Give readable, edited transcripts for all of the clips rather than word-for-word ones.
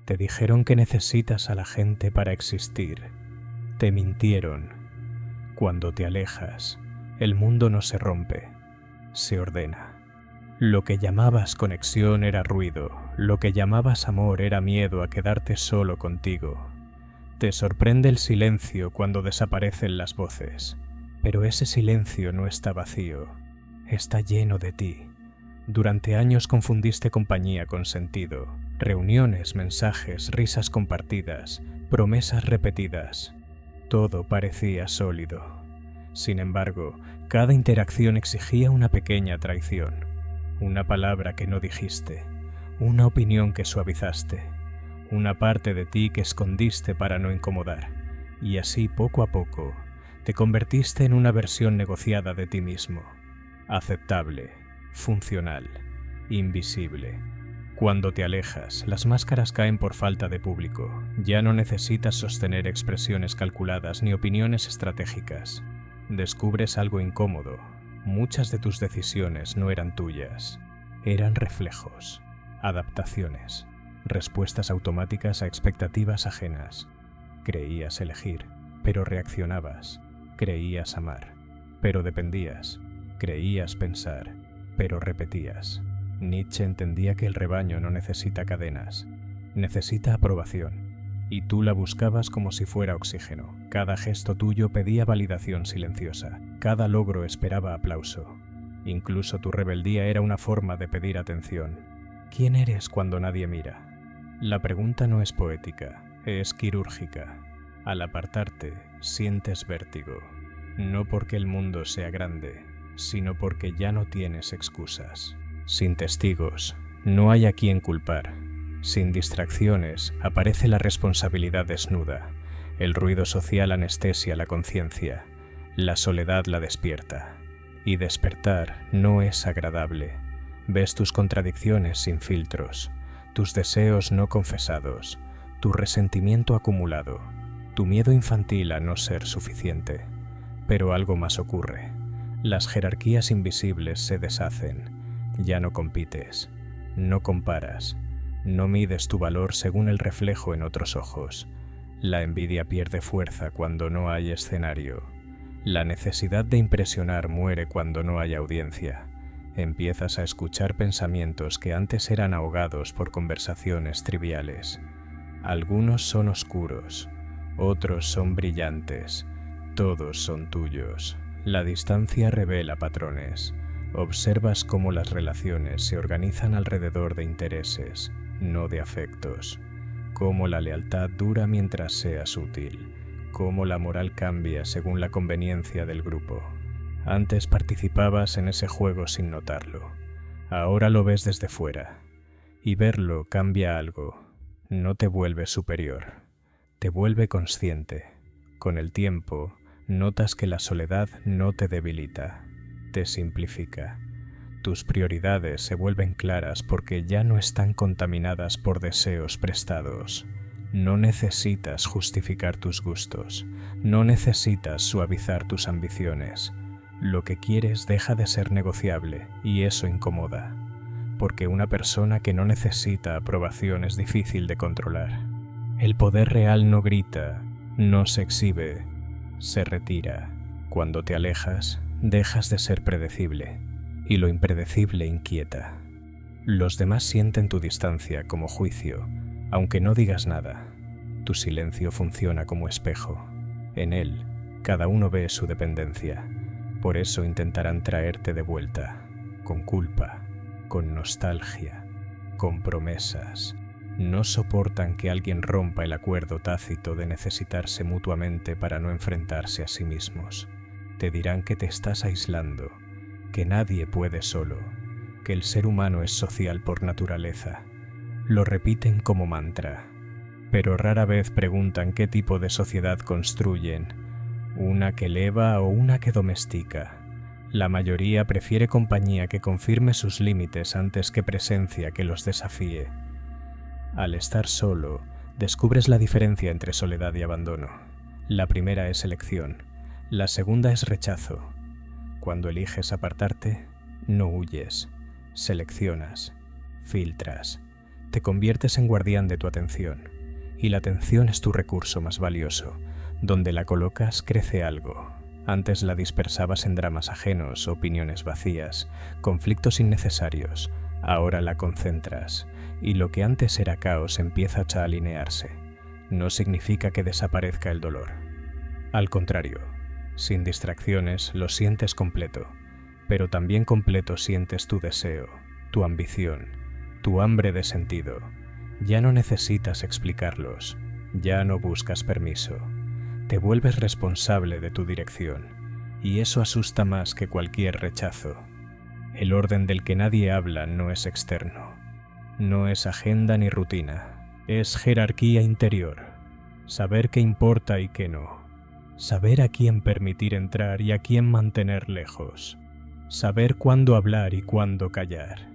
Te dijeron que necesitas a la gente para existir. Te mintieron. Cuando te alejas, el mundo no se rompe, se ordena. Lo que llamabas conexión era ruido, lo que llamabas amor era miedo a quedarte solo contigo. Te sorprende el silencio cuando desaparecen las voces, pero ese silencio no está vacío, está lleno de ti. Durante años confundiste compañía con sentido, reuniones, mensajes, risas compartidas, promesas repetidas. Todo parecía sólido. Sin embargo, cada interacción exigía una pequeña traición, una palabra que no dijiste, una opinión que suavizaste, una parte de ti que escondiste para no incomodar, y así poco a poco te convertiste en una versión negociada de ti mismo, aceptable, funcional, invisible. Cuando te alejas, las máscaras caen por falta de público. Ya no necesitas sostener expresiones calculadas ni opiniones estratégicas. Descubres algo incómodo. Muchas de tus decisiones no eran tuyas. Eran reflejos, adaptaciones, respuestas automáticas a expectativas ajenas. Creías elegir, pero reaccionabas. Creías amar, pero dependías. Creías pensar, pero repetías. Nietzsche entendía que el rebaño no necesita cadenas, necesita aprobación, y tú la buscabas como si fuera oxígeno. Cada gesto tuyo pedía validación silenciosa, cada logro esperaba aplauso. Incluso tu rebeldía era una forma de pedir atención. ¿Quién eres cuando nadie mira? La pregunta no es poética, es quirúrgica. Al apartarte, sientes vértigo, no porque el mundo sea grande, sino porque ya no tienes excusas. Sin testigos, no hay a quien culpar. Sin distracciones, aparece la responsabilidad desnuda. El ruido social anestesia la conciencia. La soledad la despierta. Y despertar no es agradable. Ves tus contradicciones sin filtros, tus deseos no confesados, tu resentimiento acumulado, tu miedo infantil a no ser suficiente. Pero algo más ocurre. Las jerarquías invisibles se deshacen. Ya no compites, no comparas, no mides tu valor según el reflejo en otros ojos. La envidia pierde fuerza cuando no hay escenario. La necesidad de impresionar muere cuando no hay audiencia. Empiezas a escuchar pensamientos que antes eran ahogados por conversaciones triviales. Algunos son oscuros, otros son brillantes, todos son tuyos. La distancia revela patrones. Observas cómo las relaciones se organizan alrededor de intereses, no de afectos. Cómo la lealtad dura mientras seas útil. Cómo la moral cambia según la conveniencia del grupo. Antes participabas en ese juego sin notarlo. Ahora lo ves desde fuera. Y verlo cambia algo. No te vuelve superior. Te vuelve consciente. Con el tiempo, notas que la soledad no te debilita. Te simplifica. Tus prioridades se vuelven claras porque ya no están contaminadas por deseos prestados. No necesitas justificar tus gustos, no necesitas suavizar tus ambiciones. Lo que quieres deja de ser negociable y eso incomoda, porque una persona que no necesita aprobación es difícil de controlar. El poder real no grita, no se exhibe, se retira. Cuando te alejas, dejas de ser predecible, y lo impredecible inquieta. Los demás sienten tu distancia como juicio, aunque no digas nada. Tu silencio funciona como espejo. En él, cada uno ve su dependencia. Por eso intentarán traerte de vuelta, con culpa, con nostalgia, con promesas. No soportan que alguien rompa el acuerdo tácito de necesitarse mutuamente para no enfrentarse a sí mismos. Te dirán que te estás aislando, que nadie puede solo, que el ser humano es social por naturaleza. Lo repiten como mantra, pero rara vez preguntan qué tipo de sociedad construyen, una que eleva o una que domestica. La mayoría prefiere compañía que confirme sus límites antes que presencia que los desafíe. Al estar solo, descubres la diferencia entre soledad y abandono. La primera es elección. La segunda es rechazo. Cuando eliges apartarte, no huyes, seleccionas, filtras. te conviertes en guardián de tu atención, y la atención es tu recurso más valioso. Donde la colocas crece algo. Antes la dispersabas en dramas ajenos, opiniones vacías, conflictos innecesarios. Ahora la concentras, y lo que antes era caos empieza a alinearse. No significa que desaparezca el dolor. Al contrario, sin distracciones lo sientes completo, pero también completo sientes tu deseo, tu ambición, tu hambre de sentido. Ya no necesitas explicarlos, ya no buscas permiso. Te vuelves responsable de tu dirección, y eso asusta más que cualquier rechazo. El orden del que nadie habla no es externo, no es agenda ni rutina, es jerarquía interior. Saber qué importa y qué no. Saber a quién permitir entrar y a quién mantener lejos. Saber cuándo hablar y cuándo callar.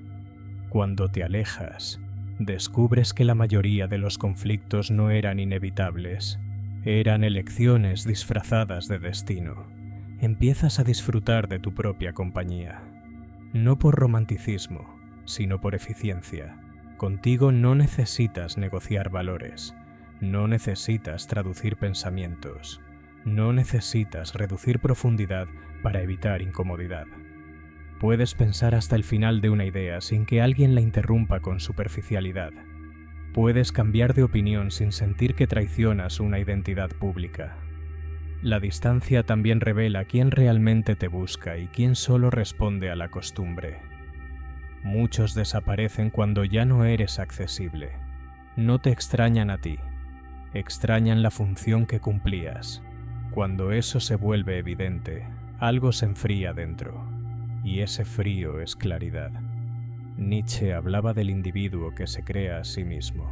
Cuando te alejas, descubres que la mayoría de los conflictos no eran inevitables. Eran elecciones disfrazadas de destino. Empiezas a disfrutar de tu propia compañía. No por romanticismo, sino por eficiencia. Contigo no necesitas negociar valores. No necesitas traducir pensamientos. No necesitas reducir profundidad para evitar incomodidad. Puedes pensar hasta el final de una idea sin que alguien la interrumpa con superficialidad. Puedes cambiar de opinión sin sentir que traicionas una identidad pública. La distancia también revela quién realmente te busca y quién solo responde a la costumbre. Muchos desaparecen cuando ya no eres accesible. No te extrañan a ti. Extrañan la función que cumplías. Cuando eso se vuelve evidente, algo se enfría dentro, y ese frío es claridad. Nietzsche hablaba del individuo que se crea a sí mismo.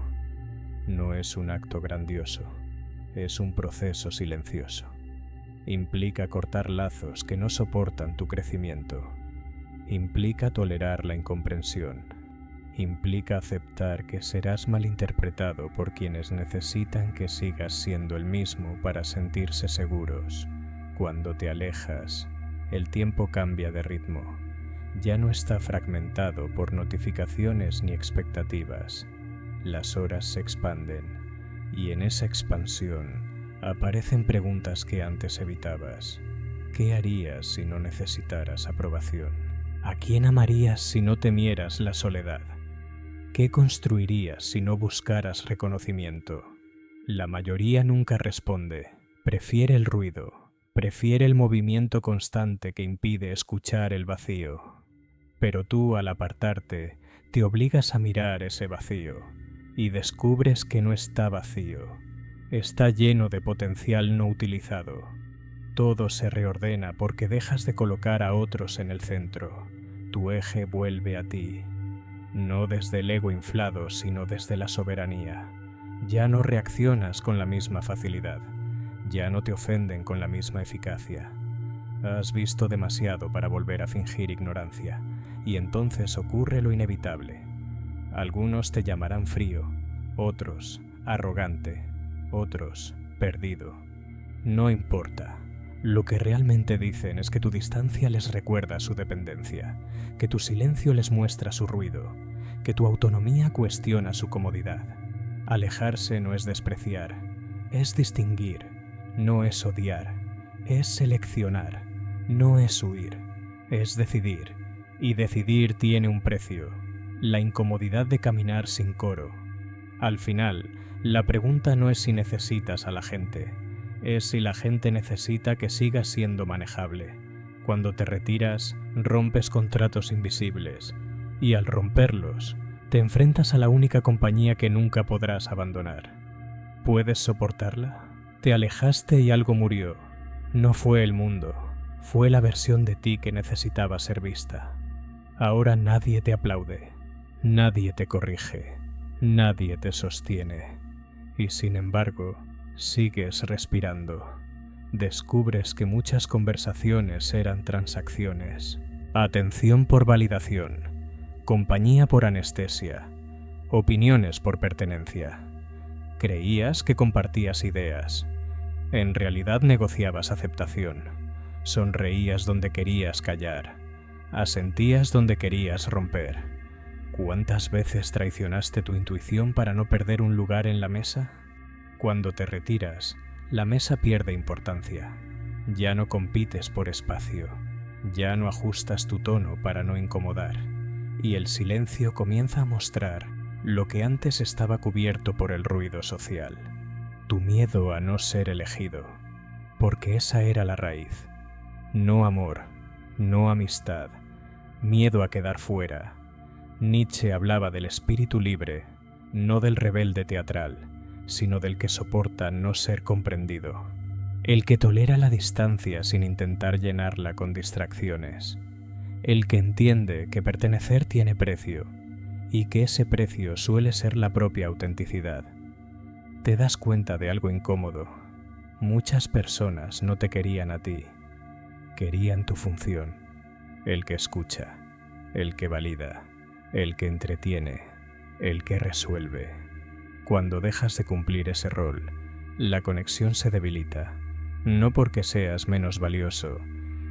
No es un acto grandioso, es un proceso silencioso. Implica cortar lazos que no soportan tu crecimiento. Implica tolerar la incomprensión. Implica aceptar que serás malinterpretado por quienes necesitan que sigas siendo el mismo para sentirse seguros. Cuando te alejas, el tiempo cambia de ritmo. Ya no está fragmentado por notificaciones ni expectativas. Las horas se expanden, y en esa expansión aparecen preguntas que antes evitabas. ¿Qué harías si no necesitaras aprobación? ¿A quién amarías si no temieras la soledad? ¿Qué construirías si no buscaras reconocimiento? La mayoría nunca responde, prefiere el ruido, prefiere el movimiento constante que impide escuchar el vacío. Pero tú, al apartarte, te obligas a mirar ese vacío y descubres que no está vacío, está lleno de potencial no utilizado. Todo se reordena porque dejas de colocar a otros en el centro. Tu eje vuelve a ti. No desde el ego inflado, sino desde la soberanía. Ya no reaccionas con la misma facilidad. Ya no te ofenden con la misma eficacia. Has visto demasiado para volver a fingir ignorancia, y entonces ocurre lo inevitable. Algunos te llamarán frío, otros arrogante, otros perdido. No importa. Lo que realmente dicen es que tu distancia les recuerda su dependencia, que tu silencio les muestra su ruido, que tu autonomía cuestiona su comodidad. Alejarse no es despreciar, es distinguir, no es odiar, es seleccionar, no es huir, es decidir, y decidir tiene un precio, la incomodidad de caminar sin coro. Al final, la pregunta no es si necesitas a la gente, es si la gente necesita que sigas siendo manejable. Cuando te retiras, rompes contratos invisibles, y al romperlos, te enfrentas a la única compañía que nunca podrás abandonar. ¿Puedes soportarla? Te alejaste y algo murió. No fue el mundo, fue la versión de ti que necesitaba ser vista. Ahora nadie te aplaude, nadie te corrige, nadie te sostiene, y sin embargo, sigues respirando. Descubres que muchas conversaciones eran transacciones. Atención por validación, compañía por anestesia, opiniones por pertenencia. Creías que compartías ideas. En realidad negociabas aceptación. Sonreías donde querías callar. Asentías donde querías romper. ¿Cuántas veces traicionaste tu intuición para no perder un lugar en la mesa? Cuando te retiras, la mesa pierde importancia. Ya no compites por espacio, ya no ajustas tu tono para no incomodar, y el silencio comienza a mostrar lo que antes estaba cubierto por el ruido social. Tu miedo a no ser elegido, porque esa era la raíz. No amor, no amistad, miedo a quedar fuera. Nietzsche hablaba del espíritu libre, no del rebelde teatral, sino del que soporta no ser comprendido, el que tolera la distancia sin intentar llenarla con distracciones, el que entiende que pertenecer tiene precio y que ese precio suele ser la propia autenticidad. Te das cuenta de algo incómodo. Muchas personas no te querían a ti, querían tu función, el que escucha, el que valida, el que entretiene, el que resuelve. Cuando dejas de cumplir ese rol, la conexión se debilita, no porque seas menos valioso,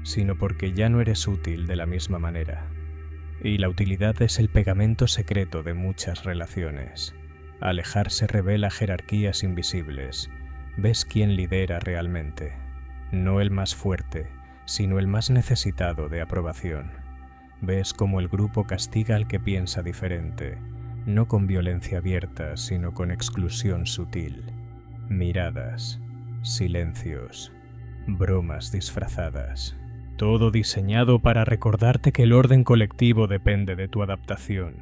sino porque ya no eres útil de la misma manera. Y la utilidad es el pegamento secreto de muchas relaciones. Alejarse revela jerarquías invisibles. Ves quién lidera realmente, no el más fuerte, sino el más necesitado de aprobación. Ves cómo el grupo castiga al que piensa diferente, no con violencia abierta, sino con exclusión sutil. Miradas, silencios, bromas disfrazadas. Todo diseñado para recordarte que el orden colectivo depende de tu adaptación.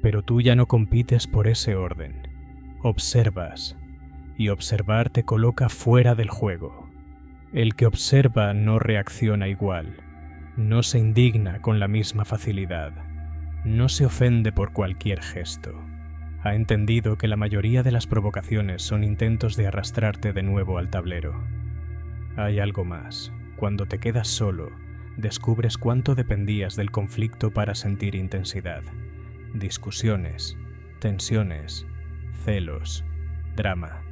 Pero tú ya no compites por ese orden. Observas, y observar te coloca fuera del juego. El que observa no reacciona igual, no se indigna con la misma facilidad, no se ofende por cualquier gesto. Ha entendido que la mayoría de las provocaciones son intentos de arrastrarte de nuevo al tablero. Hay algo más. Cuando te quedas solo, descubres cuánto dependías del conflicto para sentir intensidad. Discusiones, tensiones, celos, drama.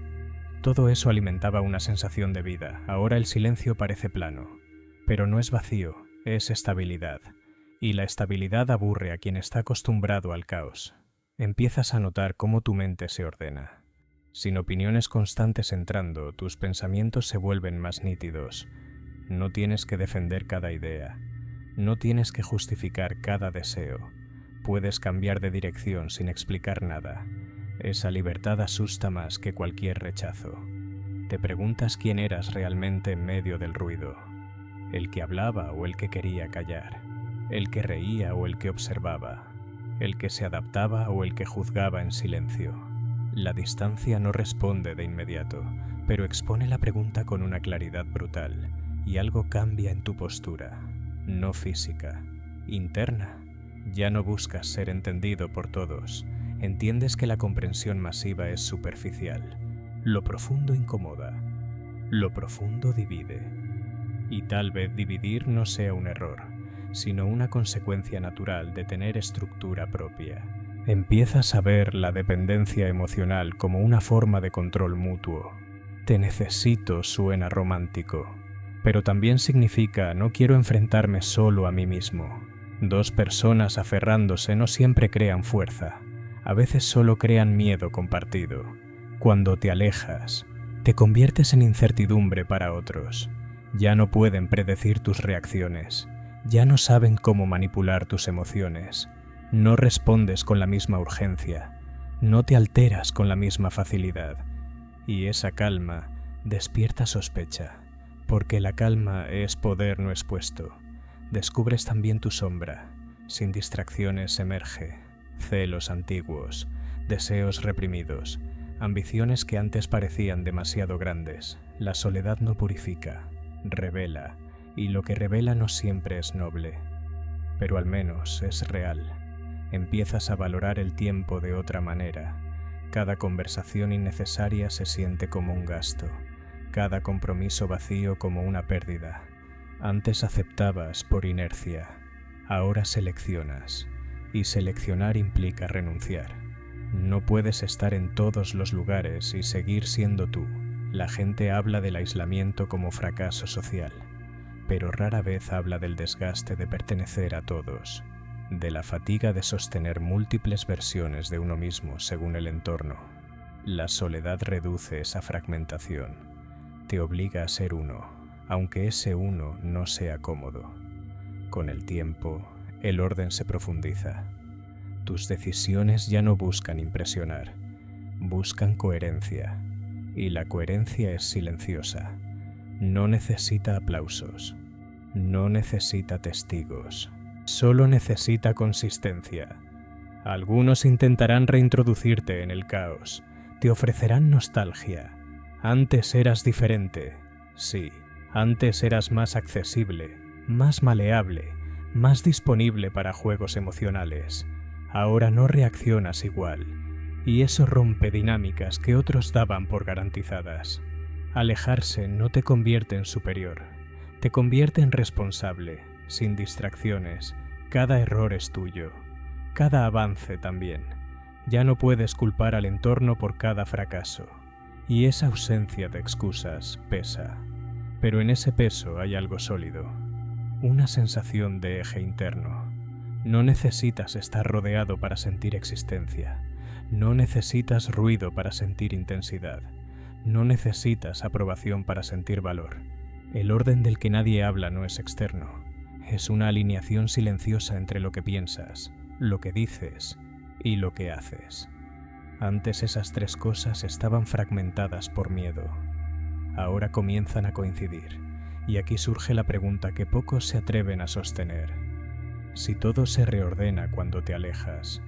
Todo eso alimentaba una sensación de vida. Ahora el silencio parece plano, pero no es vacío, es estabilidad. Y la estabilidad aburre a quien está acostumbrado al caos. Empiezas a notar cómo tu mente se ordena. Sin opiniones constantes entrando, tus pensamientos se vuelven más nítidos. No tienes que defender cada idea. No tienes que justificar cada deseo. Puedes cambiar de dirección sin explicar nada. Esa libertad asusta más que cualquier rechazo. Te preguntas quién eras realmente en medio del ruido. El que hablaba o el que quería callar. El que reía o el que observaba. El que se adaptaba o el que juzgaba en silencio. La distancia no responde de inmediato, pero expone la pregunta con una claridad brutal, y algo cambia en tu postura, no física, interna. Ya no buscas ser entendido por todos, entiendes que la comprensión masiva es superficial. Lo profundo incomoda, lo profundo divide. Y tal vez dividir no sea un error, sino una consecuencia natural de tener estructura propia. Empiezas a ver la dependencia emocional como una forma de control mutuo. Te necesito suena romántico, pero también significa no quiero enfrentarme solo a mí mismo. Dos personas aferrándose no siempre crean fuerza, a veces solo crean miedo compartido. Cuando te alejas, te conviertes en incertidumbre para otros. Ya no pueden predecir tus reacciones, ya no saben cómo manipular tus emociones. No respondes con la misma urgencia, no te alteras con la misma facilidad. Y esa calma despierta sospecha, porque la calma es poder no expuesto. Descubres también tu sombra, sin distracciones emerge, celos antiguos, deseos reprimidos, ambiciones que antes parecían demasiado grandes. La soledad no purifica, revela, y lo que revela no siempre es noble, pero al menos es real. Empiezas a valorar el tiempo de otra manera. Cada conversación innecesaria se siente como un gasto, cada compromiso vacío como una pérdida. Antes aceptabas por inercia, ahora seleccionas, y seleccionar implica renunciar. No puedes estar en todos los lugares y seguir siendo tú. La gente habla del aislamiento como fracaso social, pero rara vez habla del desgaste de pertenecer a todos. de la fatiga de sostener múltiples versiones de uno mismo según el entorno. La soledad reduce esa fragmentación, te obliga a ser uno, aunque ese uno no sea cómodo. Con el tiempo, el orden se profundiza. Tus decisiones ya no buscan impresionar, buscan coherencia, y la coherencia es silenciosa. No necesita aplausos, no necesita testigos, solo necesita consistencia. Algunos intentarán reintroducirte en el caos, te ofrecerán nostalgia. Antes eras diferente, sí, antes eras más accesible, más maleable, más disponible para juegos emocionales. Ahora no reaccionas igual, y eso rompe dinámicas que otros daban por garantizadas. Alejarse no te convierte en superior, te convierte en responsable, sin distracciones. Cada error es tuyo, cada avance también. Ya no puedes culpar al entorno por cada fracaso, y esa ausencia de excusas pesa. Pero en ese peso hay algo sólido, una sensación de eje interno. No necesitas estar rodeado para sentir existencia. No necesitas ruido para sentir intensidad. No necesitas aprobación para sentir valor. El orden del que nadie habla no es externo. Es una alineación silenciosa entre lo que piensas, lo que dices y lo que haces. Antes esas tres cosas estaban fragmentadas por miedo. Ahora comienzan a coincidir. Y aquí surge la pregunta que pocos se atreven a sostener. Si todo se reordena cuando te alejas,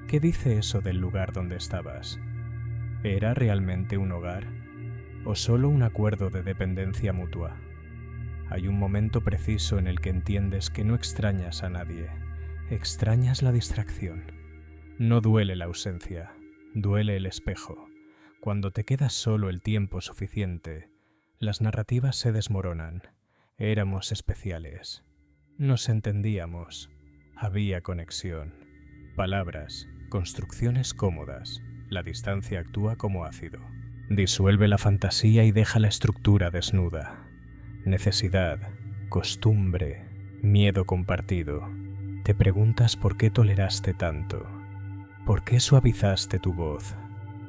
¿qué dice eso del lugar donde estabas? ¿Era realmente un hogar? ¿O solo un acuerdo de dependencia mutua? Hay un momento preciso en el que entiendes que no extrañas a nadie, extrañas la distracción. No duele la ausencia, duele el espejo. Cuando te quedas solo el tiempo suficiente, las narrativas se desmoronan. Éramos especiales. Nos entendíamos. Había conexión. Palabras, construcciones cómodas. La distancia actúa como ácido. Disuelve la fantasía y deja la estructura desnuda. Necesidad, costumbre, miedo compartido. Te preguntas por qué toleraste tanto. ¿Por qué suavizaste tu voz?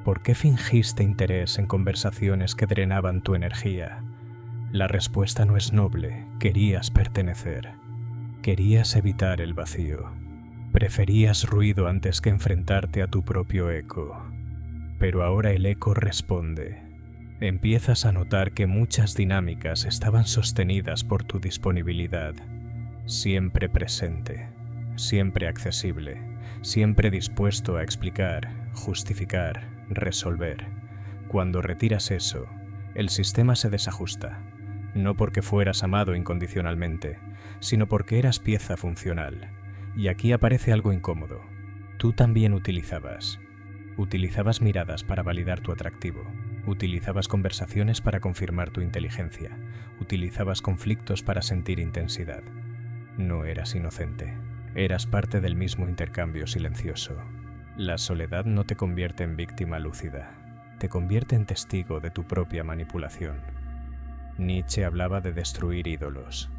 ¿Por qué fingiste interés en conversaciones que drenaban tu energía? La respuesta no es noble, querías pertenecer. Querías evitar el vacío. Preferías ruido antes que enfrentarte a tu propio eco. Pero ahora el eco responde. Empiezas a notar que muchas dinámicas estaban sostenidas por tu disponibilidad. Siempre presente, siempre accesible, siempre dispuesto a explicar, justificar, resolver. Cuando retiras eso, el sistema se desajusta. No porque fueras amado incondicionalmente, sino porque eras pieza funcional. Y aquí aparece algo incómodo. Tú también utilizabas miradas para validar tu atractivo. Utilizabas conversaciones para confirmar tu inteligencia. Utilizabas conflictos para sentir intensidad. No eras inocente. Eras parte del mismo intercambio silencioso. La soledad no te convierte en víctima lúcida. Te convierte en testigo de tu propia manipulación. Nietzsche hablaba de destruir ídolos.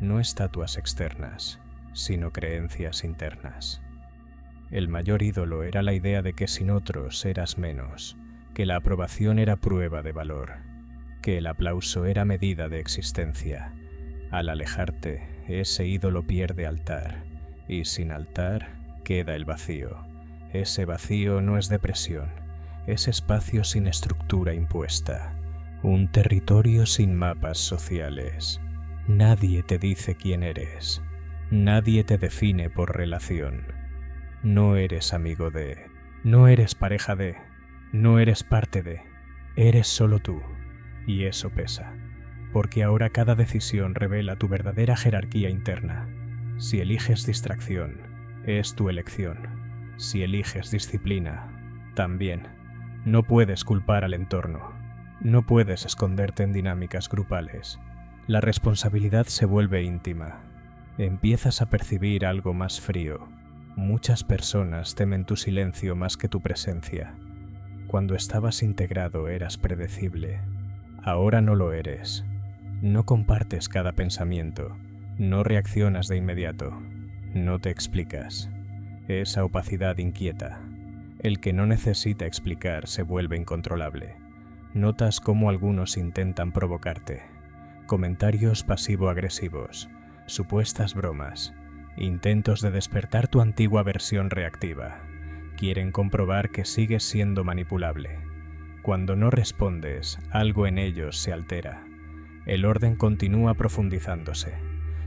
No estatuas externas, sino creencias internas. El mayor ídolo era la idea de que sin otros eras menos, que la aprobación era prueba de valor, que el aplauso era medida de existencia. Al alejarte, ese ídolo pierde altar, y sin altar queda el vacío. Ese vacío no es depresión, es espacio sin estructura impuesta, un territorio sin mapas sociales. Nadie te dice quién eres, nadie te define por relación. No eres amigo de, no eres pareja de, no eres parte de, eres solo tú, y eso pesa, porque ahora cada decisión revela tu verdadera jerarquía interna. Si eliges distracción, es tu elección. Si eliges disciplina, también. No puedes culpar al entorno, no puedes esconderte en dinámicas grupales. La responsabilidad se vuelve íntima. Empiezas a percibir algo más frío. Muchas personas temen tu silencio más que tu presencia. Cuando estabas integrado eras predecible. Ahora no lo eres. No compartes cada pensamiento. No reaccionas de inmediato. No te explicas. Esa opacidad inquieta. El que no necesita explicar se vuelve incontrolable. Notas cómo algunos intentan provocarte. Comentarios pasivo-agresivos, supuestas bromas, intentos de despertar tu antigua versión reactiva. Quieren comprobar que sigues siendo manipulable. Cuando no respondes, algo en ellos se altera. El orden continúa profundizándose.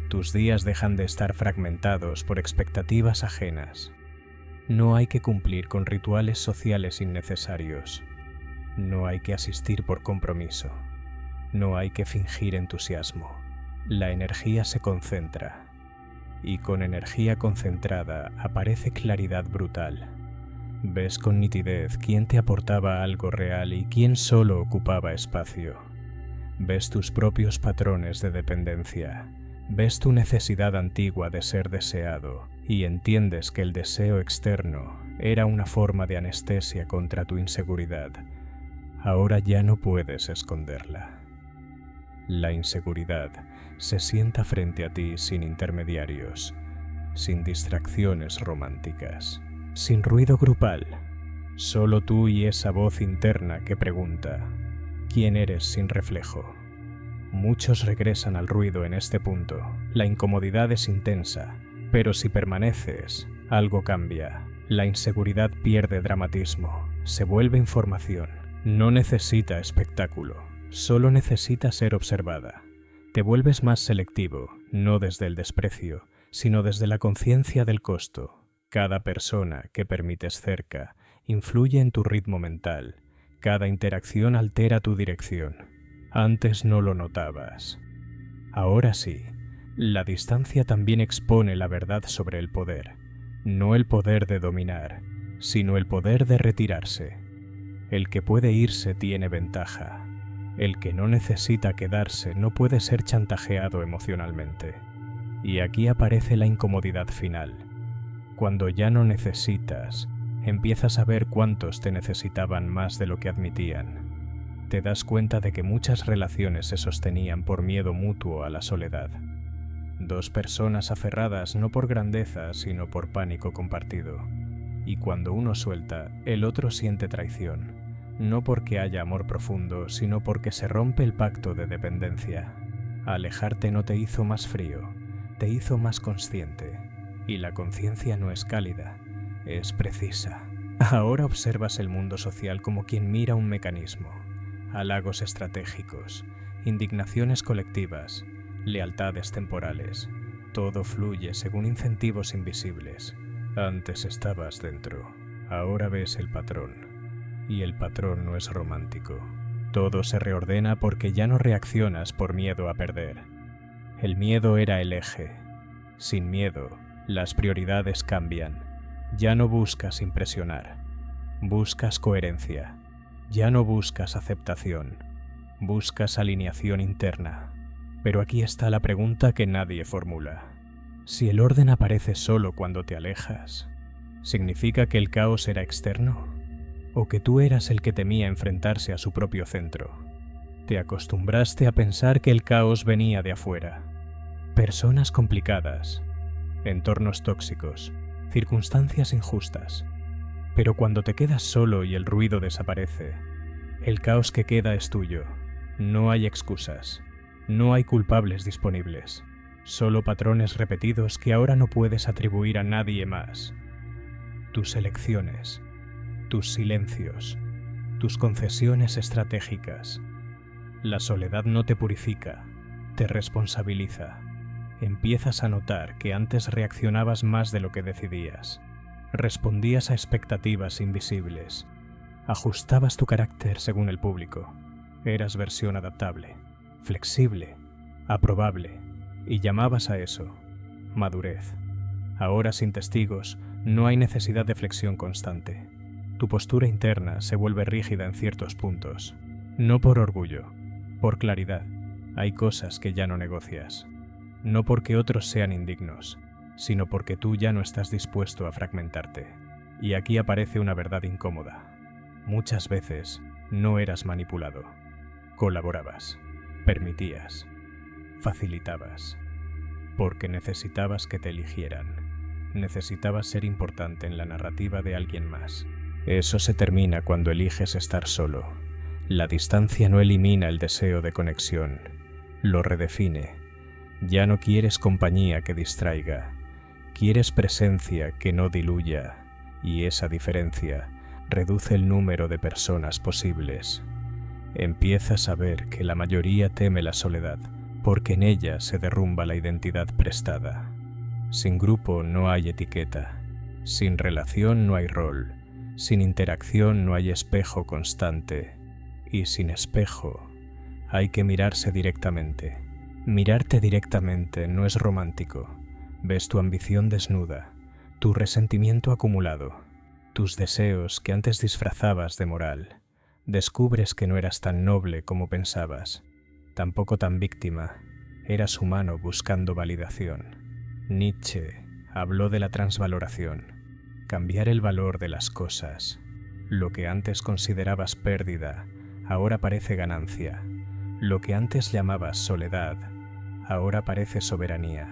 Tus días dejan de estar fragmentados por expectativas ajenas. No hay que cumplir con rituales sociales innecesarios. No hay que asistir por compromiso. No hay que fingir entusiasmo. La energía se concentra. Y con energía concentrada aparece claridad brutal. Ves con nitidez quién te aportaba algo real y quién solo ocupaba espacio. Ves tus propios patrones de dependencia. Ves tu necesidad antigua de ser deseado y entiendes que el deseo externo era una forma de anestesia contra tu inseguridad. Ahora ya no puedes esconderla. La inseguridad se sienta frente a ti sin intermediarios, sin distracciones románticas, sin ruido grupal, solo tú y esa voz interna que pregunta: ¿quién eres sin reflejo? Muchos regresan al ruido en este punto. La incomodidad es intensa, pero si permaneces, algo cambia. La inseguridad pierde dramatismo, se vuelve información. No necesita espectáculo, solo necesita ser observada. Te vuelves más selectivo, no desde el desprecio, sino desde la conciencia del costo. Cada persona que permites cerca influye en tu ritmo mental. Cada interacción altera tu dirección. Antes no lo notabas. Ahora sí. La distancia también expone la verdad sobre el poder. No el poder de dominar, sino el poder de retirarse. El que puede irse tiene ventaja. El que no necesita quedarse no puede ser chantajeado emocionalmente. Y aquí aparece la incomodidad final. Cuando ya no necesitas, empiezas a ver cuántos te necesitaban más de lo que admitían. Te das cuenta de que muchas relaciones se sostenían por miedo mutuo a la soledad. Dos personas aferradas no por grandeza, sino por pánico compartido. Y cuando uno suelta, el otro siente traición. No porque haya amor profundo, sino porque se rompe el pacto de dependencia. Alejarte no te hizo más frío, te hizo más consciente. Y la conciencia no es cálida, es precisa. Ahora observas el mundo social como quien mira un mecanismo. Halagos estratégicos, indignaciones colectivas, lealtades temporales. Todo fluye según incentivos invisibles. Antes estabas dentro, ahora ves el patrón. Y el patrón no es romántico. Todo se reordena porque ya no reaccionas por miedo a perder. El miedo era el eje. Sin miedo, las prioridades cambian. Ya no buscas impresionar. Buscas coherencia. Ya no buscas aceptación. Buscas alineación interna. Pero aquí está la pregunta que nadie formula. Si el orden aparece solo cuando te alejas, ¿significa que el caos era externo? ¿O que tú eras el que temía enfrentarse a su propio centro? Te acostumbraste a pensar que el caos venía de afuera. Personas complicadas, entornos tóxicos, circunstancias injustas. Pero cuando te quedas solo y el ruido desaparece, el caos que queda es tuyo. No hay excusas, no hay culpables disponibles, solo patrones repetidos que ahora no puedes atribuir a nadie más. Tus elecciones, tus silencios, tus concesiones estratégicas. La soledad no te purifica, te responsabiliza. Empiezas a notar que antes reaccionabas más de lo que decidías. Respondías a expectativas invisibles. Ajustabas tu carácter según el público. Eras versión adaptable, flexible, aprobable, y llamabas a eso madurez. Ahora, sin testigos, no hay necesidad de flexión constante. Tu postura interna se vuelve rígida en ciertos puntos. No por orgullo, por claridad. Hay cosas que ya no negocias. No porque otros sean indignos, sino porque tú ya no estás dispuesto a fragmentarte. Y aquí aparece una verdad incómoda. Muchas veces no eras manipulado. Colaborabas, permitías, facilitabas, porque necesitabas que te eligieran. Necesitabas ser importante en la narrativa de alguien más. Eso se termina cuando eliges estar solo. La distancia no elimina el deseo de conexión, lo redefine. Ya no quieres compañía que distraiga, quieres presencia que no diluya, y esa diferencia reduce el número de personas posibles. Empiezas a ver que la mayoría teme la soledad, porque en ella se derrumba la identidad prestada. Sin grupo no hay etiqueta, sin relación no hay rol, sin interacción no hay espejo constante, y sin espejo hay que mirarse directamente. Mirarte directamente no es romántico. Ves tu ambición desnuda, tu resentimiento acumulado, tus deseos que antes disfrazabas de moral. Descubres que no eras tan noble como pensabas, tampoco tan víctima. Eras humano buscando validación. Nietzsche habló de la transvaloración, cambiar el valor de las cosas. Lo que antes considerabas pérdida, ahora parece ganancia. Lo que antes llamabas soledad, ahora parece soberanía.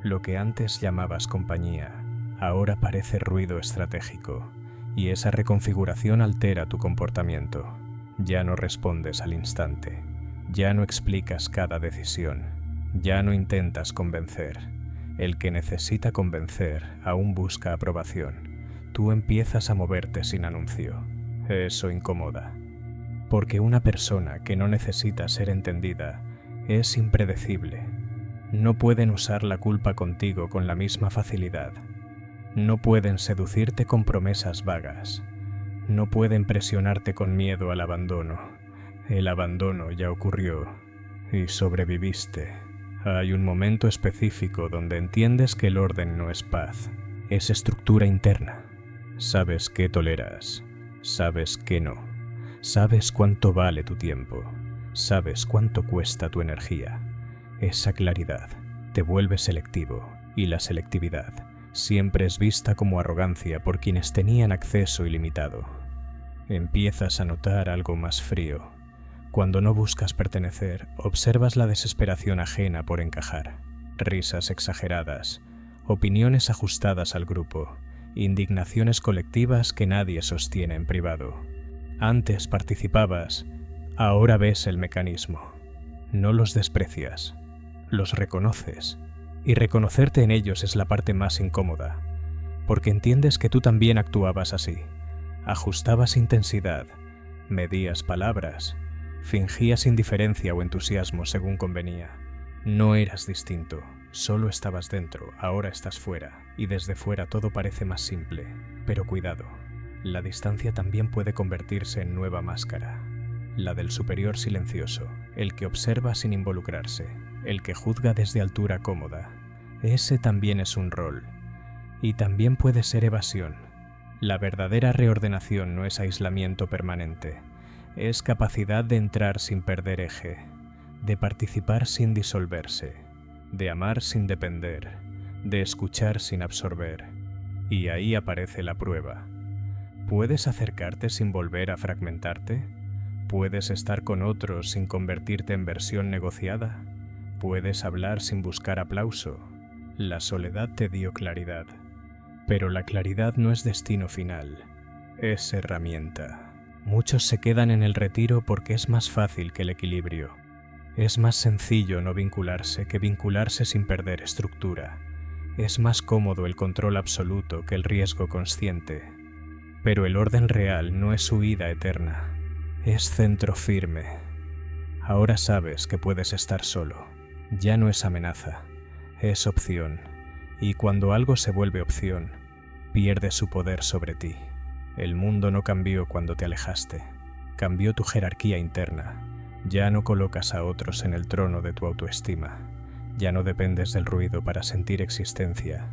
Lo que antes llamabas compañía, ahora parece ruido estratégico. Y esa reconfiguración altera tu comportamiento. Ya no respondes al instante. Ya no explicas cada decisión. Ya no intentas convencer. El que necesita convencer aún busca aprobación. Tú empiezas a moverte sin anuncio. Eso incomoda. Porque una persona que no necesita ser entendida es impredecible. No pueden usar la culpa contigo con la misma facilidad. No pueden seducirte con promesas vagas. No pueden presionarte con miedo al abandono. El abandono ya ocurrió y sobreviviste. Hay un momento específico donde entiendes que el orden no es paz, es estructura interna. Sabes qué toleras, sabes qué no. Sabes cuánto vale tu tiempo, sabes cuánto cuesta tu energía. Esa claridad te vuelve selectivo, y la selectividad siempre es vista como arrogancia por quienes tenían acceso ilimitado. Empiezas a notar algo más frío. Cuando no buscas pertenecer, observas la desesperación ajena por encajar. Risas exageradas, opiniones ajustadas al grupo, indignaciones colectivas que nadie sostiene en privado. Antes participabas, ahora ves el mecanismo. No los desprecias, los reconoces. Y reconocerte en ellos es la parte más incómoda, porque entiendes que tú también actuabas así. Ajustabas intensidad, medías palabras, fingías indiferencia o entusiasmo según convenía. No eras distinto, solo estabas dentro, ahora estás fuera, y desde fuera todo parece más simple. Pero cuidado, la distancia también puede convertirse en nueva máscara, la del superior silencioso, el que observa sin involucrarse, el que juzga desde altura cómoda. Ese también es un rol, y también puede ser evasión. La verdadera reordenación no es aislamiento permanente, es capacidad de entrar sin perder eje, de participar sin disolverse, de amar sin depender, de escuchar sin absorber. Y ahí aparece la prueba. ¿Puedes acercarte sin volver a fragmentarte? ¿Puedes estar con otros sin convertirte en versión negociada? ¿Puedes hablar sin buscar aplauso? La soledad te dio claridad, pero la claridad no es destino final, es herramienta. Muchos se quedan en el retiro porque es más fácil que el equilibrio. Es más sencillo no vincularse que vincularse sin perder estructura. Es más cómodo el control absoluto que el riesgo consciente. Pero el orden real no es huida eterna, es centro firme. Ahora sabes que puedes estar solo. Ya no es amenaza, es opción. Y cuando algo se vuelve opción, pierde su poder sobre ti. El mundo no cambió cuando te alejaste, cambió tu jerarquía interna. Ya no colocas a otros en el trono de tu autoestima. Ya no dependes del ruido para sentir existencia.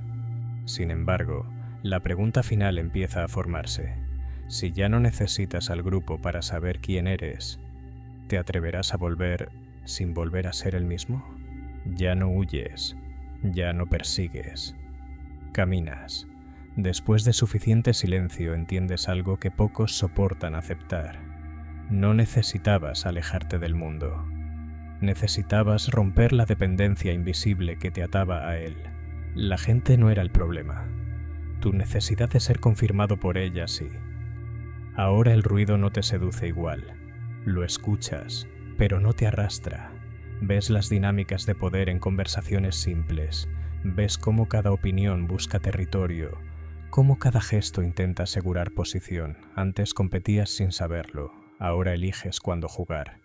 Sin embargo, la pregunta final empieza a formarse. Si ya no necesitas al grupo para saber quién eres, ¿te atreverás a volver sin volver a ser el mismo? Ya no huyes, ya no persigues. Caminas. Después de suficiente silencio entiendes algo que pocos soportan aceptar. No necesitabas alejarte del mundo. Necesitabas romper la dependencia invisible que te ataba a él. La gente no era el problema. Tu necesidad de ser confirmado por ella sí. Ahora el ruido no te seduce igual. Lo escuchas, pero no te arrastra. Ves las dinámicas de poder en conversaciones simples. Ves cómo cada opinión busca territorio, cómo cada gesto intenta asegurar posición. Antes competías sin saberlo, ahora eliges cuándo jugar.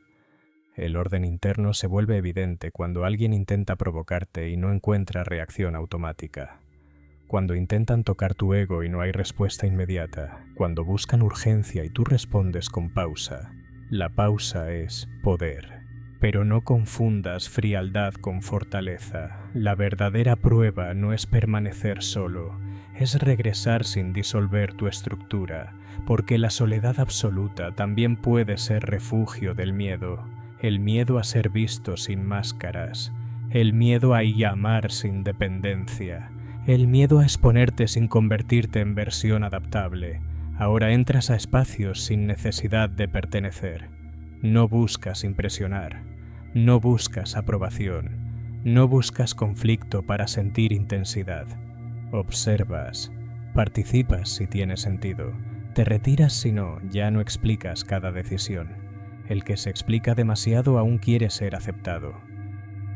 El orden interno se vuelve evidente cuando alguien intenta provocarte y no encuentra reacción automática. Cuando intentan tocar tu ego y no hay respuesta inmediata. Cuando buscan urgencia y tú respondes con pausa. La pausa es poder. Pero no confundas frialdad con fortaleza. La verdadera prueba no es permanecer solo, es regresar sin disolver tu estructura, porque la soledad absoluta también puede ser refugio del miedo. El miedo a ser visto sin máscaras, el miedo a llamar sin dependencia, el miedo a exponerte sin convertirte en versión adaptable. Ahora entras a espacios sin necesidad de pertenecer. No buscas impresionar, no buscas aprobación, no buscas conflicto para sentir intensidad. Observas, participas si tiene sentido, te retiras si no, ya no explicas cada decisión. El que se explica demasiado aún quiere ser aceptado.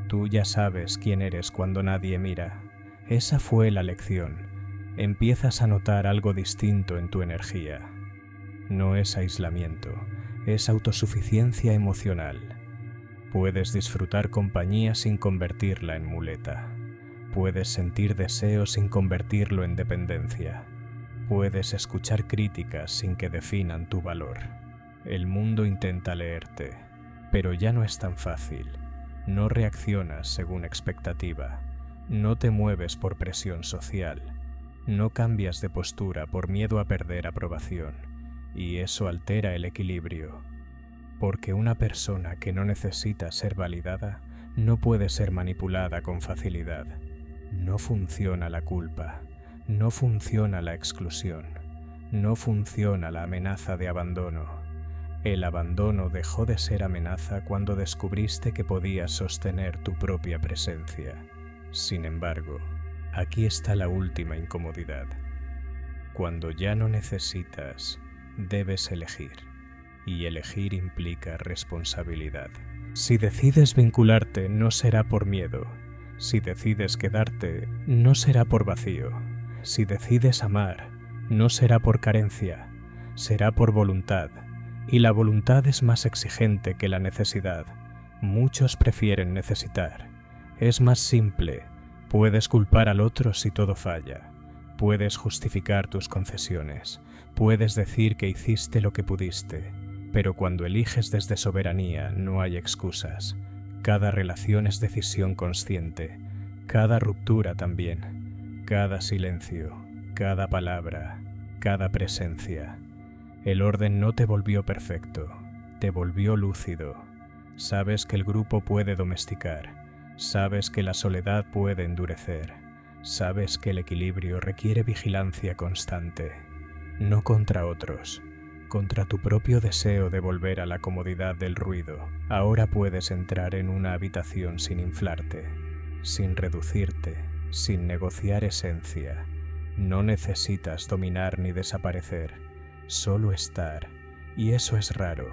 Tú ya sabes quién eres cuando nadie mira. Esa fue la lección. Empiezas a notar algo distinto en tu energía. No es aislamiento, es autosuficiencia emocional. Puedes disfrutar compañía sin convertirla en muleta. Puedes sentir deseo sin convertirlo en dependencia. Puedes escuchar críticas sin que definan tu valor. El mundo intenta leerte, pero ya no es tan fácil. No reaccionas según expectativa. No te mueves por presión social. No cambias de postura por miedo a perder aprobación. Y eso altera el equilibrio. Porque una persona que no necesita ser validada no puede ser manipulada con facilidad. No funciona la culpa. No funciona la exclusión. No funciona la amenaza de abandono. El abandono dejó de ser amenaza cuando descubriste que podías sostener tu propia presencia. Sin embargo, aquí está la última incomodidad. Cuando ya no necesitas, debes elegir. Y elegir implica responsabilidad. Si decides vincularte, no será por miedo. Si decides quedarte, no será por vacío. Si decides amar, no será por carencia, será por voluntad. Y la voluntad es más exigente que la necesidad. Muchos prefieren necesitar. Es más simple. Puedes culpar al otro si todo falla. Puedes justificar tus concesiones. Puedes decir que hiciste lo que pudiste. Pero cuando eliges desde soberanía no hay excusas. Cada relación es decisión consciente. Cada ruptura también. Cada silencio. Cada palabra. Cada presencia. El orden no te volvió perfecto, te volvió lúcido. Sabes que el grupo puede domesticar, sabes que la soledad puede endurecer, sabes que el equilibrio requiere vigilancia constante. No contra otros, contra tu propio deseo de volver a la comodidad del ruido. Ahora puedes entrar en una habitación sin inflarte, sin reducirte, sin negociar esencia. No necesitas dominar ni desaparecer. Solo estar, y eso es raro,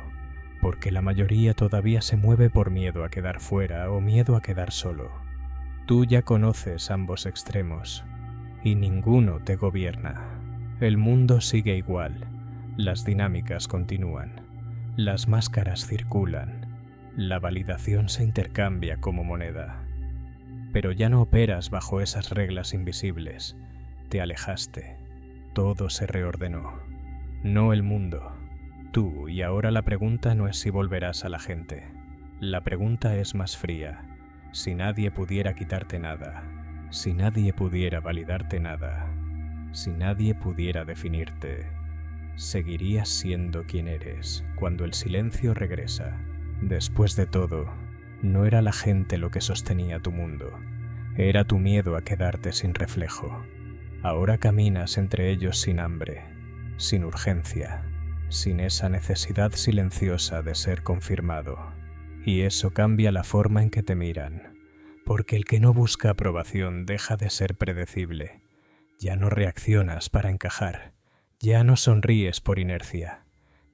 porque la mayoría todavía se mueve por miedo a quedar fuera o miedo a quedar solo. Tú ya conoces ambos extremos, y ninguno te gobierna. El mundo sigue igual, las dinámicas continúan, las máscaras circulan, la validación se intercambia como moneda. Pero ya no operas bajo esas reglas invisibles, te alejaste, todo se reordenó. No el mundo, tú, y ahora la pregunta no es si volverás a la gente. La pregunta es más fría. Si nadie pudiera quitarte nada, si nadie pudiera validarte nada, si nadie pudiera definirte, ¿seguirías siendo quien eres cuando el silencio regresa? Después de todo, no era la gente lo que sostenía tu mundo, era tu miedo a quedarte sin reflejo. Ahora caminas entre ellos sin hambre, sin urgencia, sin esa necesidad silenciosa de ser confirmado. Y eso cambia la forma en que te miran. Porque el que no busca aprobación deja de ser predecible. Ya no reaccionas para encajar, ya no sonríes por inercia,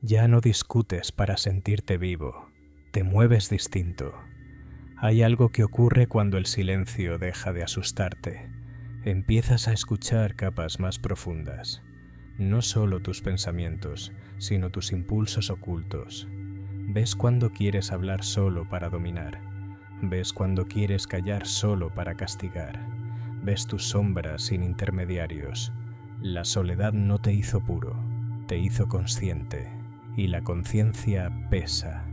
ya no discutes para sentirte vivo, te mueves distinto. Hay algo que ocurre cuando el silencio deja de asustarte. Empiezas a escuchar capas más profundas, no solo tus pensamientos, sino tus impulsos ocultos. Ves cuando quieres hablar solo para dominar, ves cuando quieres callar solo para castigar. Ves tus sombras sin intermediarios. La soledad no te hizo puro, te hizo consciente, y la conciencia pesa.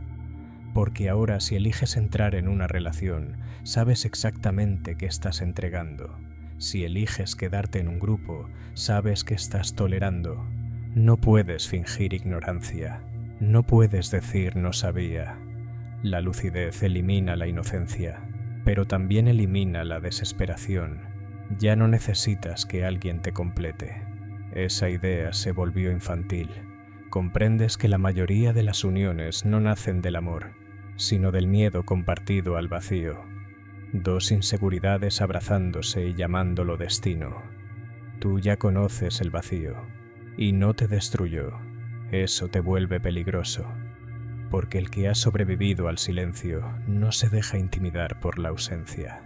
Porque ahora si eliges entrar en una relación, sabes exactamente qué estás entregando. Si eliges quedarte en un grupo, sabes que estás tolerando. No puedes fingir ignorancia, no puedes decir no sabía. La lucidez elimina la inocencia, pero también elimina la desesperación. Ya no necesitas que alguien te complete. Esa idea se volvió infantil. Comprendes que la mayoría de las uniones no nacen del amor, sino del miedo compartido al vacío. Dos inseguridades abrazándose y llamándolo destino. Tú ya conoces el vacío, y no te destruyó. Eso te vuelve peligroso, porque el que ha sobrevivido al silencio no se deja intimidar por la ausencia.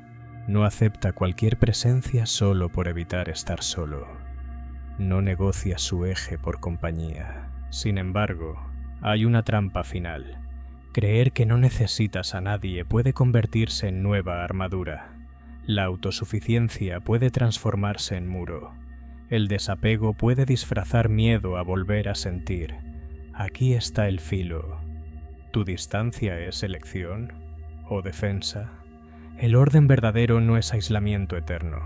No acepta cualquier presencia solo por evitar estar solo. No negocia su eje por compañía. Sin embargo, hay una trampa final. Creer que no necesitas a nadie puede convertirse en nueva armadura. La autosuficiencia puede transformarse en muro. El desapego puede disfrazar miedo a volver a sentir. Aquí está el filo. ¿Tu distancia es elección o defensa? El orden verdadero no es aislamiento eterno,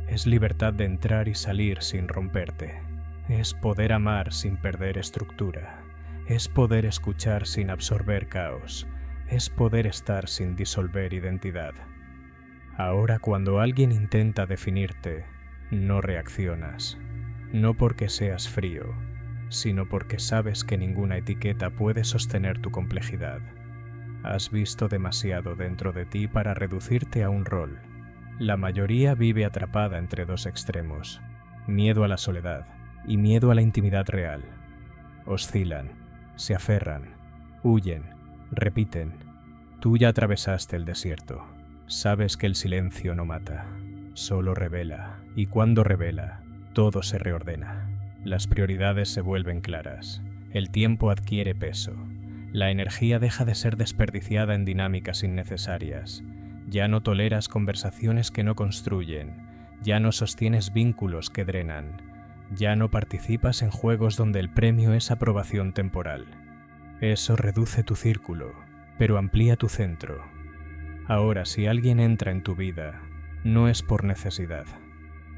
es libertad de entrar y salir sin romperte, es poder amar sin perder estructura, es poder escuchar sin absorber caos, es poder estar sin disolver identidad. Ahora cuando alguien intenta definirte, no reaccionas, no porque seas frío, sino porque sabes que ninguna etiqueta puede sostener tu complejidad. Has visto demasiado dentro de ti para reducirte a un rol. La mayoría vive atrapada entre dos extremos, miedo a la soledad y miedo a la intimidad real. Oscilan, se aferran, huyen, repiten. Tú ya atravesaste el desierto. Sabes que el silencio no mata, solo revela, y cuando revela, todo se reordena. Las prioridades se vuelven claras, el tiempo adquiere peso. La energía deja de ser desperdiciada en dinámicas innecesarias. Ya no toleras conversaciones que no construyen. Ya no sostienes vínculos que drenan. Ya no participas en juegos donde el premio es aprobación temporal. Eso reduce tu círculo, pero amplía tu centro. Ahora, si alguien entra en tu vida, no es por necesidad,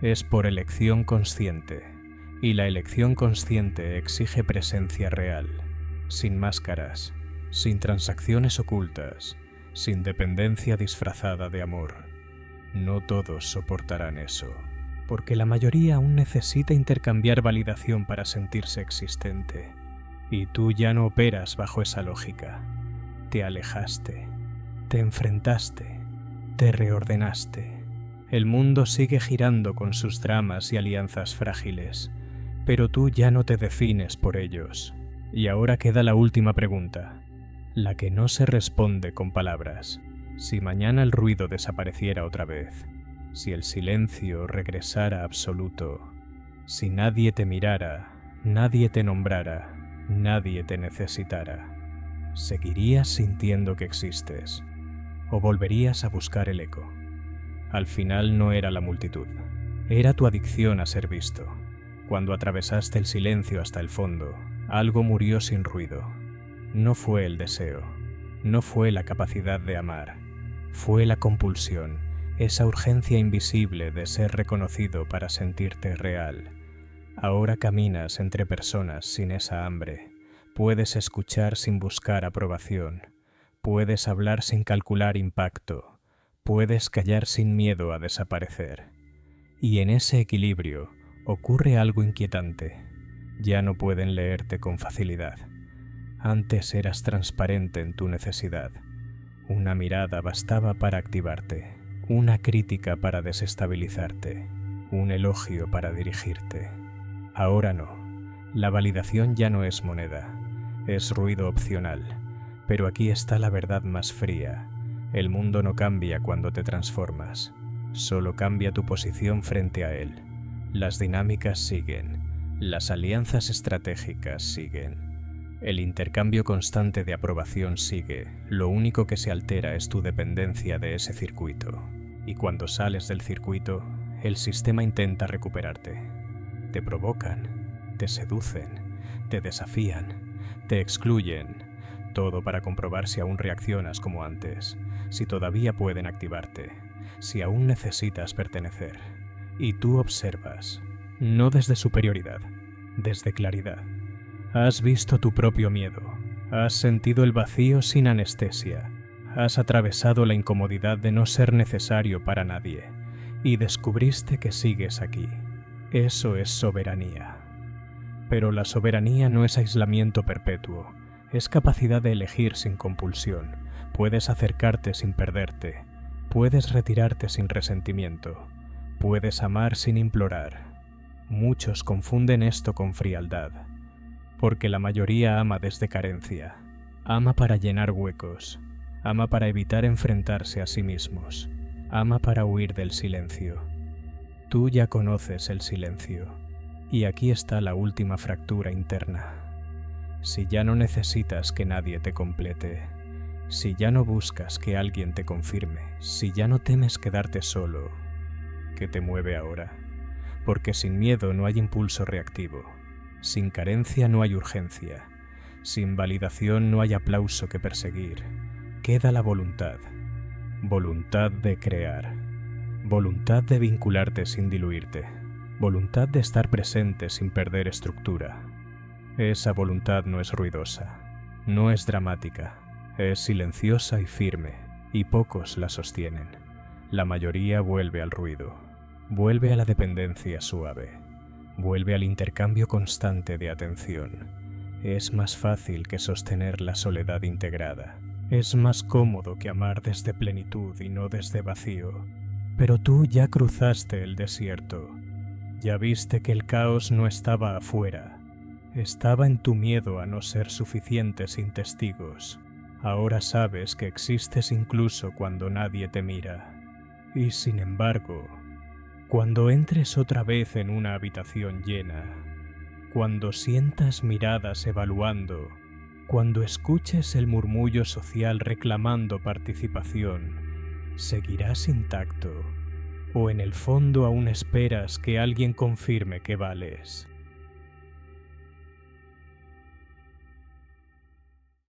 es por elección consciente. Y la elección consciente exige presencia real. Sin máscaras, sin transacciones ocultas, sin dependencia disfrazada de amor. No todos soportarán eso, porque la mayoría aún necesita intercambiar validación para sentirse existente. Y tú ya no operas bajo esa lógica. Te alejaste, te enfrentaste, te reordenaste. El mundo sigue girando con sus dramas y alianzas frágiles, pero tú ya no te defines por ellos. Y ahora queda la última pregunta, la que no se responde con palabras. Si mañana el ruido desapareciera otra vez, si el silencio regresara absoluto, si nadie te mirara, nadie te nombrara, nadie te necesitara, ¿seguirías sintiendo que existes? ¿O volverías a buscar el eco? Al final no era la multitud, era tu adicción a ser visto. Cuando atravesaste el silencio hasta el fondo, algo murió sin ruido. No fue el deseo, no fue la capacidad de amar, fue la compulsión, esa urgencia invisible de ser reconocido para sentirte real. Ahora caminas entre personas sin esa hambre, puedes escuchar sin buscar aprobación, puedes hablar sin calcular impacto, puedes callar sin miedo a desaparecer. Y en ese equilibrio ocurre algo inquietante. Ya no pueden leerte con facilidad. Antes eras transparente en tu necesidad. Una mirada bastaba para activarte. una crítica para desestabilizarte, un elogio para dirigirte. Ahora no, la validación ya no es moneda, es ruido opcional, pero aquí está la verdad más fría. El mundo no cambia cuando te transformas, solo cambia tu posición frente a él. Las dinámicas siguen, las alianzas estratégicas siguen, el intercambio constante de aprobación sigue, lo único que se altera es tu dependencia de ese circuito. Y cuando sales del circuito, el sistema intenta recuperarte. Te provocan, te seducen, te desafían, te excluyen, todo para comprobar si aún reaccionas como antes, si todavía pueden activarte, si aún necesitas pertenecer. Y tú observas, no desde superioridad, desde claridad. Has visto tu propio miedo, has sentido el vacío sin anestesia, has atravesado la incomodidad de no ser necesario para nadie y descubriste que sigues aquí. Eso es soberanía. Pero la soberanía no es aislamiento perpetuo, es capacidad de elegir sin compulsión. Puedes acercarte sin perderte, puedes retirarte sin resentimiento, puedes amar sin implorar. Muchos confunden esto con frialdad, porque la mayoría ama desde carencia, ama para llenar huecos, ama para evitar enfrentarse a sí mismos, ama para huir del silencio. Tú ya conoces el silencio, y aquí está la última fractura interna. Si ya no necesitas que nadie te complete, si ya no buscas que alguien te confirme, si ya no temes quedarte solo, ¿qué te mueve ahora? Porque sin miedo no hay impulso reactivo, sin carencia no hay urgencia, sin validación no hay aplauso que perseguir. Queda la voluntad, voluntad de crear, voluntad de vincularte sin diluirte, voluntad de estar presente sin perder estructura. Esa voluntad no es ruidosa, no es dramática, es silenciosa y firme, y pocos la sostienen. La mayoría vuelve al ruido, vuelve a la dependencia suave, vuelve al intercambio constante de atención. Es más fácil que sostener la soledad integrada. Es más cómodo que amar desde plenitud y no desde vacío. Pero tú ya cruzaste el desierto. Ya viste que el caos no estaba afuera. Estaba en tu miedo a no ser suficiente sin testigos. Ahora sabes que existes incluso cuando nadie te mira. Y sin embargo, cuando entres otra vez en una habitación llena, cuando sientas miradas evaluando, cuando escuches el murmullo social reclamando participación, ¿seguirás intacto? ¿O en el fondo aún esperas que alguien confirme que vales?